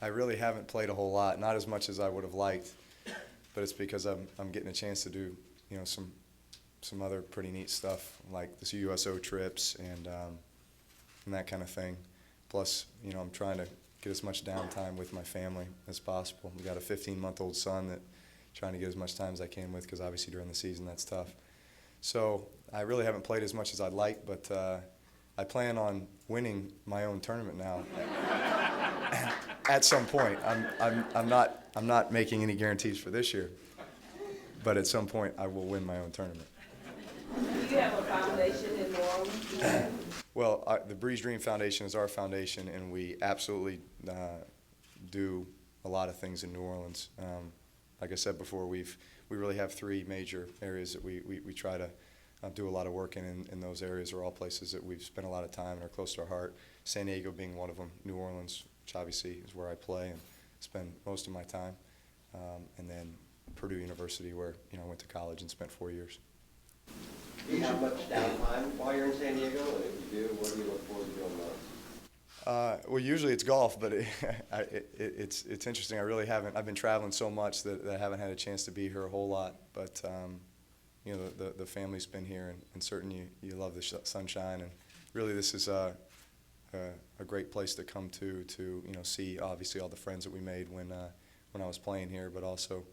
I really haven't played a whole lot, not as much as I would have liked, but it's because I'm getting a chance to do, some other pretty neat stuff like the USO trips and that kind of thing. Plus, I'm trying to get as much downtime with my family as possible. We got a 15-month-old son that I'm trying to get as much time as I can with, because obviously during the season that's tough. So I really haven't played as much as I'd like, but I plan on winning my own tournament now. At some point, I'm not making any guarantees for this year, but at some point I will win my own tournament. Do you have a foundation in New Orleans? Well, the Breeze Dream Foundation is our foundation, and we absolutely do a lot of things in New Orleans. Like I said before, we really have three major areas that we try to do a lot of work in, and those areas are all places that we've spent a lot of time and are close to our heart. San Diego being one of them, New Orleans, which obviously is where I play and spend most of my time, and then Purdue University, where I went to college and spent 4 years. Do you have much downtime while you're in San Diego? And if you do, what do you look forward to doing most? Well, usually it's golf, but it's interesting. I really haven't. I've been traveling so much that I haven't had a chance to be here a whole lot. But the family's been here, and certainly you love the sunshine, and really this is a great place to come to see obviously all the friends that we made when I was playing here, but also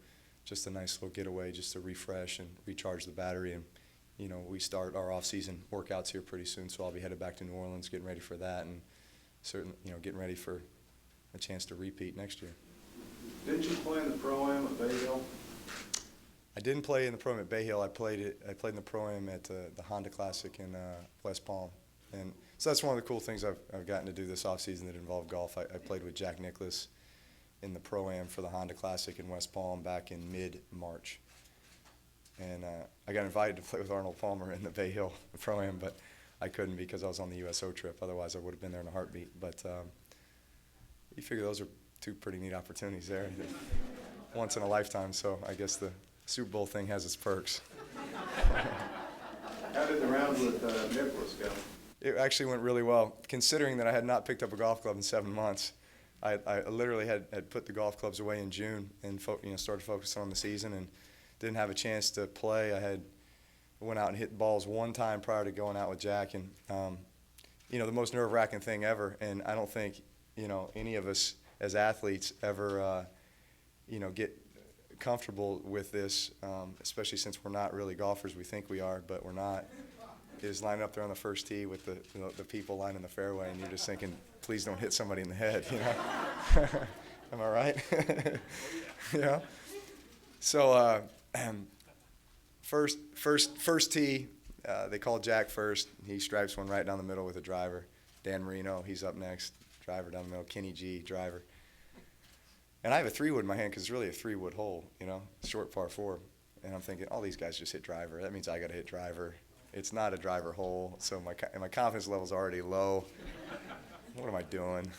just a nice little getaway just to refresh and recharge the battery. And we start our off-season workouts here pretty soon, so I'll be headed back to New Orleans, getting ready for that, and certainly getting ready for a chance to repeat next year. Didn't you play in the Pro-Am at Bay Hill? I didn't play in the Pro-Am at Bay Hill. I played in the Pro-Am at the Honda Classic in West Palm, and so that's one of the cool things I've gotten to do this off-season that involved golf. I played with Jack Nicklaus in the Pro-Am for the Honda Classic in West Palm back in mid-March. And I got invited to play with Arnold Palmer in the Bay Hill Pro-Am, but I couldn't because I was on the USO trip. Otherwise, I would have been there in a heartbeat. But you figure those are two pretty neat opportunities there. Once in a lifetime, so I guess the Super Bowl thing has its perks. How did the round with Nicholas go? It actually went really well, considering that I had not picked up a golf club in 7 months. I literally had put the golf clubs away in June and started focusing on the season, and didn't have a chance to play. I went out and hit balls one time prior to going out with Jack, and the most nerve-wracking thing ever. And I don't think any of us as athletes ever get comfortable with this, especially since we're not really golfers. We think we are, but we're not. Is lining up there on the first tee with the people lining the fairway, and you're just thinking, please don't hit somebody in the head. Am I right? Yeah. So first tee, they call Jack first. He stripes one right down the middle with a driver. Dan Marino, he's up next, driver down the middle. Kenny G, driver. And I have a 3-wood in my hand because it's really a 3-wood hole, short par 4. And I'm thinking, all these guys just hit driver. That means I got to hit driver. It's not a driver hole, so my confidence level's already low. What am I doing?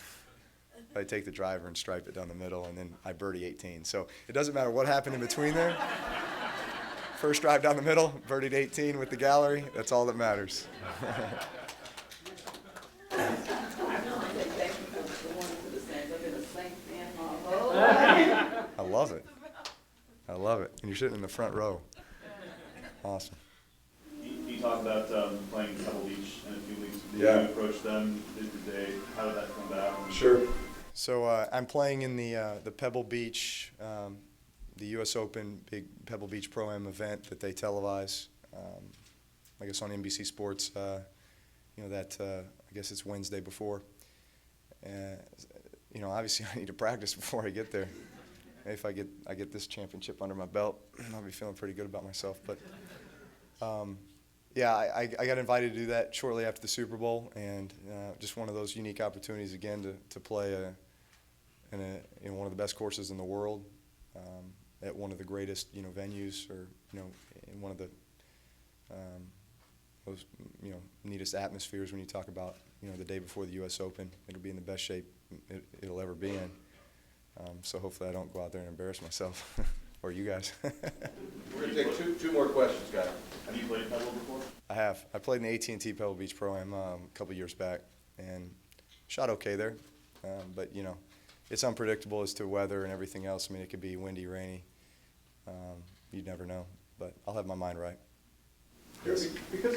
I take the driver and stripe it down the middle, and then I birdie 18. So it doesn't matter what happened in between there. First drive down the middle, birdied 18 with the gallery. That's all that matters. I love it. I love it. And you're sitting in the front row. Awesome. You talked about playing Pebble Beach in a few weeks. Did Yeah. you approach them? How did that come about? Sure. So I'm playing in the Pebble Beach, the U.S. Open big Pebble Beach Pro-Am event that they televise. I guess on NBC Sports. I guess it's Wednesday before. Obviously I need to practice before I get there. If I get this championship under my belt, I'll be feeling pretty good about myself. But I got invited to do that shortly after the Super Bowl, and just one of those unique opportunities again to play in one of the best courses in the world, at one of the greatest venues, or in one of the most neatest atmospheres when you talk about the day before the U.S. Open. It'll be in the best shape it'll ever be in. So hopefully I don't go out there and embarrass myself or you guys. We're going to take two more questions, guys. Have you played Pebble before? I have. I played in the AT&T Pebble Beach Pro-Am a couple years back and shot okay there. But it's unpredictable as to weather and everything else. I mean, it could be windy, rainy. You'd never know, but I'll have my mind right. Because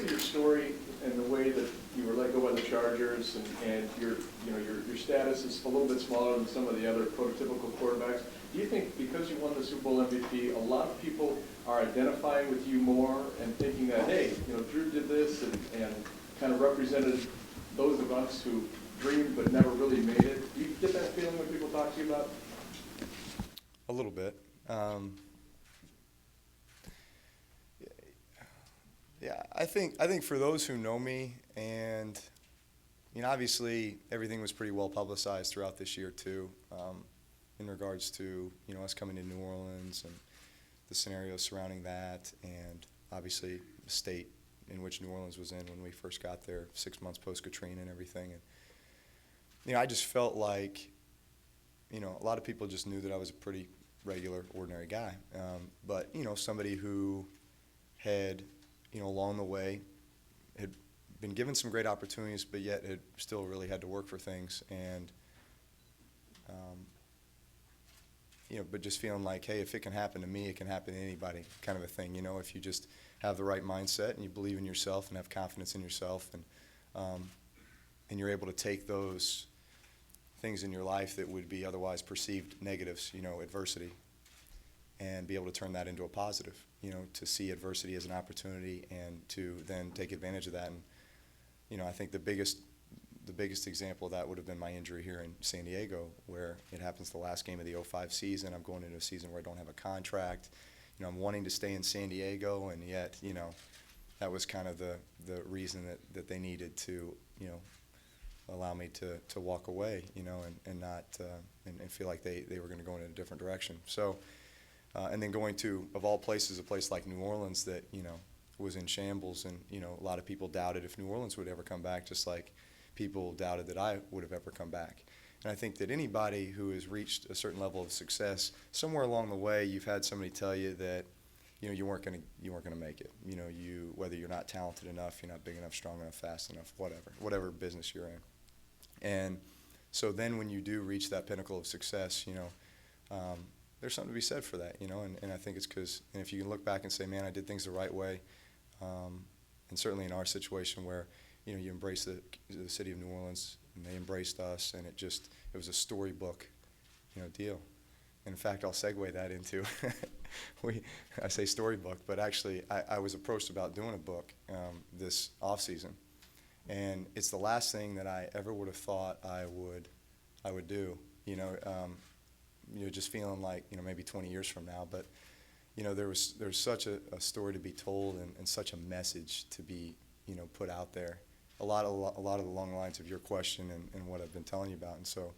of your story and the way that you were let go by the Chargers and your status is a little bit smaller than some of the other prototypical quarterbacks, do you think because you won the Super Bowl MVP, a lot of people are identifying with you more and thinking that, hey, Drew did this and kind of represented those of us who dreamed but never really made it? Do you get that feeling when people talk to you about it? A little bit. Yeah, I think for those who know me, and obviously everything was pretty well publicized throughout this year too, in regards to us coming to New Orleans and the scenarios surrounding that, and obviously the state in which New Orleans was in when we first got there, 6 months post Katrina and everything, and I just felt like a lot of people just knew that I was a pretty regular, ordinary guy, but somebody who had along the way had been given some great opportunities, but yet had still really had to work for things, and but just feeling like, hey, if it can happen to me, it can happen to anybody, kind of a thing. If you just have the right mindset and you believe in yourself and have confidence in yourself, and you're able to take those things in your life that would be otherwise perceived negatives, adversity, and be able to turn that into a positive, to see adversity as an opportunity and to then take advantage of that. And, I think the biggest example of that would have been my injury here in San Diego, where it happens the last game of the 2005 season. I'm going into a season where I don't have a contract. I'm wanting to stay in San Diego, and yet, that was kind of the reason that they needed to, allow me to walk away, and not, and feel like they were going to go in a different direction. So, and then going to, of all places, a place like New Orleans that, was in shambles, and, a lot of people doubted if New Orleans would ever come back, just like people doubted that I would have ever come back. And I think that anybody who has reached a certain level of success, somewhere along the way, you've had somebody tell you that, you weren't going to make it. Whether you're not talented enough, you're not big enough, strong enough, fast enough, whatever business you're in. And so then when you do reach that pinnacle of success, there's something to be said for that, and I think it's because, and if you can look back and say, man, I did things the right way, and certainly in our situation where, you embrace the city of New Orleans, and they embraced us, and it was a storybook, deal. And in fact, I'll segue that into, I say storybook, but actually I was approached about doing a book this off season, and it's the last thing that I ever would have thought I would do, just feeling like, maybe 20 years from now, but, there's such a story to be told, and such a message to be, put out there. A lot of the long lines of your question and what I've been telling you about. And so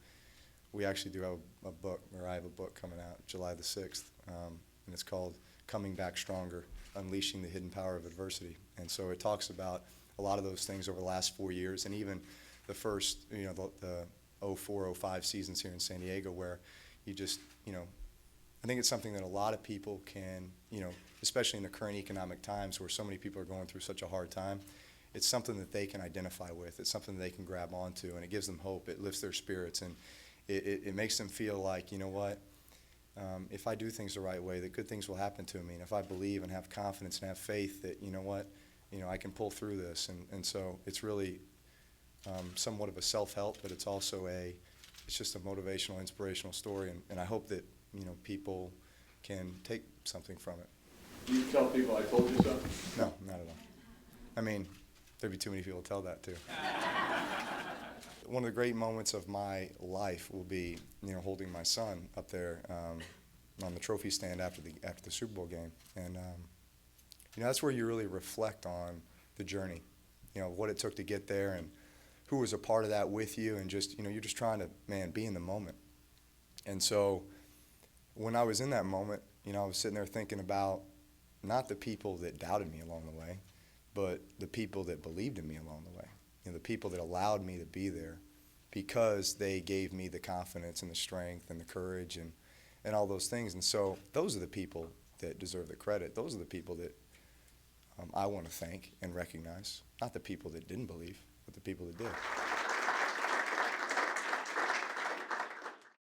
we actually do have a book, or I have a book coming out July the 6th, and it's called Coming Back Stronger, Unleashing the Hidden Power of Adversity. And so it talks about a lot of those things over the last 4 years, and even the first, the 2004-05 seasons here in San Diego, where you just, I think it's something that a lot of people can, especially in the current economic times where so many people are going through such a hard time, it's something that they can identify with. It's something that they can grab onto, and it gives them hope. It lifts their spirits, and it makes them feel like, what, if I do things the right way, that good things will happen to me. And if I believe and have confidence and have faith that, what, I can pull through this. And so it's really somewhat of a self-help, but it's also it's just a motivational, inspirational story. And I hope that, people can take something from it. Do you tell people I told you so? No, not at all. I mean, there'd be too many people to tell that to. One of the great moments of my life will be, holding my son up there on the trophy stand after the Super Bowl game, and that's where you really reflect on the journey, what it took to get there, and who was a part of that with you, and just you're just trying to, man, be in the moment. And so when I was in that moment, I was sitting there thinking about not the people that doubted me along the way, but the people that believed in me along the way. The people that allowed me to be there because they gave me the confidence and the strength and the courage and all those things. And so those are the people that deserve the credit. Those are the people that I want to thank and recognize, not the people that didn't believe, but the people that did.